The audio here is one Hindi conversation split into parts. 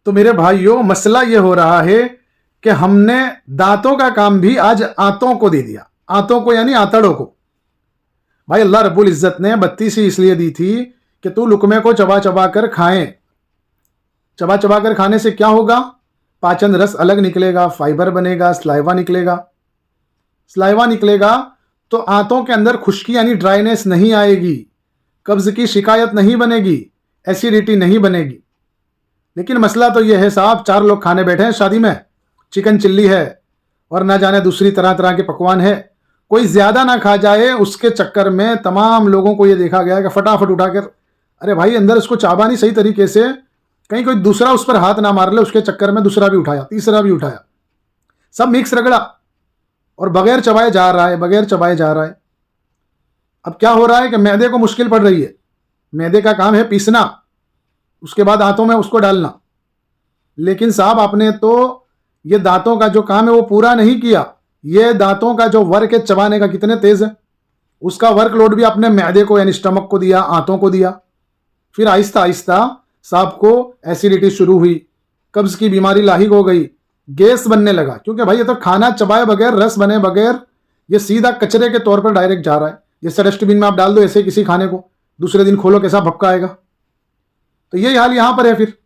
तो मेरे भाइयों, मसला ये हो रहा है कि हमने दांतों का काम भी आज आंतों को दे दिया। आंतों को यानी आंतड़ों को। भाई अल्लाह रब्बुल इज्जत ने बत्ती सी इसलिए दी थी कि तू लुकमे को चबा चबा कर खाएं। चबा चबा कर खाने से क्या होगा? पाचन रस अलग निकलेगा, फाइबर बनेगा, स्लाइवा निकलेगा। स्लाइवा निकलेगा तो आंतों के अंदर खुश्की यानी ड्राइनेस नहीं आएगी, कब्ज की शिकायत नहीं बनेगी, एसिडिटी नहीं बनेगी। लेकिन मसला तो यह है साहब, 4 लोग खाने बैठे हैं शादी में, चिकन चिल्ली है और ना जाने दूसरी तरह तरह के पकवान है। कोई ज्यादा ना खा जाए उसके चक्कर में तमाम लोगों को यह देखा गया कि फटाफट उठाकर, अरे भाई अंदर इसको चाबा नहीं सही तरीके से, कहीं कोई दूसरा उस पर हाथ ना मार ले, उसके चक्कर में दूसरा भी उठाया, तीसरा भी उठाया, सब मिक्स रगड़ा और बगैर चबाए जा रहा है, बगैर चबाए जा रहा है। अब क्या हो रहा है कि मैदे को मुश्किल पड़ रही है। मैदे का काम है पीसना, उसके बाद दांतों में उसको डालना। लेकिन साहब आपने तो ये दांतों का जो काम है वो पूरा नहीं किया। ये दांतों का जो वर्क है चबाने का कितने तेज है, उसका वर्कलोड भी आपने मैदे को यानी स्टमक को दिया, आंतों को दिया। फिर आहिस्ता आहिस्ता साहब को एसिडिटी शुरू हुई, कब्ज की बीमारी लाहिक हो गई, गैस बनने लगा। क्योंकि भाई ये तो खाना चबाए बगैर, रस बने बगैर, ये सीधा कचरे के तौर पर डायरेक्ट जा रहा है। जैसे डस्टबिन में आप डाल दो ऐसे किसी खाने को, दूसरे दिन खोलो कैसा भपका आएगा। तो यही हाल यहां पर है। फिर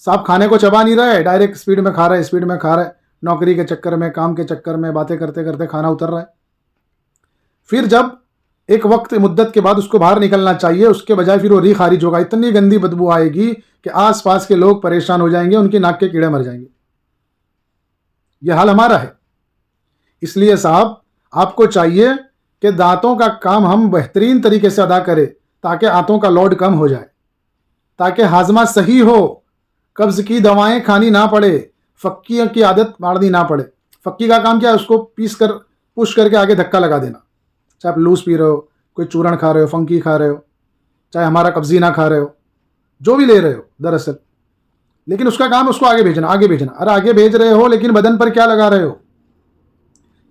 साहब खाने को चबा नहीं रहा है, डायरेक्ट स्पीड में खा रहा है, स्पीड में खा रहा है। नौकरी के चक्कर में, काम के चक्कर में, बातें करते करते खाना उतर रहा है। फिर जब एक वक्त मुद्दत के बाद उसको बाहर निकलना चाहिए, उसके बजाय फिर वो री खारिज होगा, इतनी गंदी बदबू आएगी कि आसपास के लोग परेशान हो जाएंगे, उनकी नाक के कीड़े मर जाएंगे। यह हाल हमारा है। इसलिए साहब आपको चाहिए कि दांतों का काम हम बेहतरीन तरीके से अदा करें ताकि आंतों का लोड कम हो जाए, ताकि हाजमा सही हो, कब्ज की दवाएं खानी ना पड़े, फक्की की आदत मारनी ना पड़े। फक्की का काम क्या है? उसको पीस कर पुश करके आगे धक्का लगा देना। चाहे आप लूज पी रहे हो, कोई चूरण खा रहे हो, फंकी खा रहे हो, चाहे हमारा कब्जी ना खा रहे हो, जो भी ले रहे हो दरअसल, लेकिन उसका काम उसको आगे भेजना, आगे भेजना। अरे आगे भेज रहे हो लेकिन बदन पर क्या लगा रहे हो?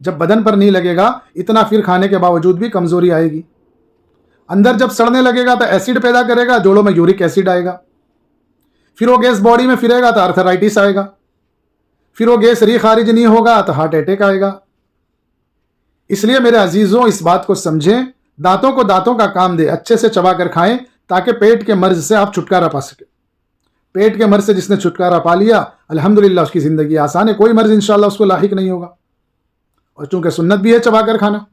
जब बदन पर नहीं लगेगा इतना, फिर खाने के बावजूद भी कमजोरी आएगी। अंदर जब सड़ने लगेगा तो एसिड पैदा करेगा, जोड़ों में यूरिक एसिड आएगा, फिर वो गैस बॉडी में फिरेगा तो आर्थराइटिस आएगा, फिर वो गैस री खारिज नहीं होगा तो हार्ट अटैक आएगा। इसलिए मेरे अजीजों इस बात को समझें, दांतों को दांतों का काम दे, अच्छे से चबा कर खाएं ताकि पेट के मर्ज से आप छुटकारा पा सके। पेट के मर्ज से जिसने छुटकारा पा लिया अल्हम्दुलिल्लाह उसकी जिंदगी आसान है, कोई मर्ज इंशाल्लाह उसको लाहिक नहीं होगा। और चूंकि सुन्नत भी है चबा कर खाना,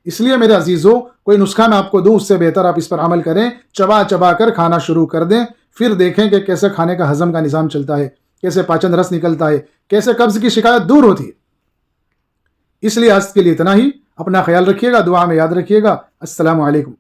इसलिए मेरे अजीजों कोई नुस्खा मैं आपको दूं उससे बेहतर आप इस पर अमल करें, चबा चबा कर खाना शुरू कर दें। फिर देखें कि कैसे खाने का हजम का निज़ाम चलता है, कैसे पाचन रस निकलता है, कैसे कब्ज की शिकायत दूर होती है। इसलिए आज के लिए इतना ही। अपना ख्याल रखिएगा, दुआ में याद रखिएगा। अस्सलामु अलैकुम।